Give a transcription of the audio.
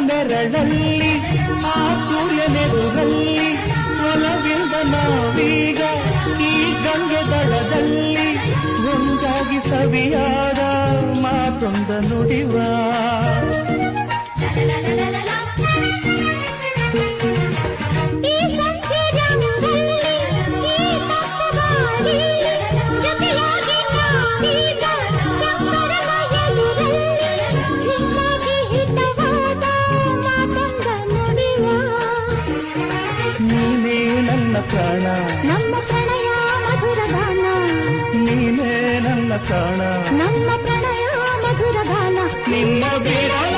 ನೆರಳಲ್ಲಿ ಆ ಸೂರ್ಯನೆದುರಲ್ಲಿ ಒಲವಿಂದ ನಾವೀಗ ಈ ಗಂಗೆ ದಳದಲ್ಲಿ ಒಂದಾಗಿ ಸವಿಯಾದ ಮಾತೊಂದ ನುಡಿವ ನೀನೇ ನನ್ನ ಪ್ರಾಣ ನಮ್ಮ ಪ್ರಣಯ ಮಧುರ ಗಾನ ನೀನೇ ನನ್ನ ಪ್ರಾಣ ನಮ್ಮ ಪ್ರಣಯ ಮಧುರ ಗಾನ ನಿನ್ನ ಬಿರಲ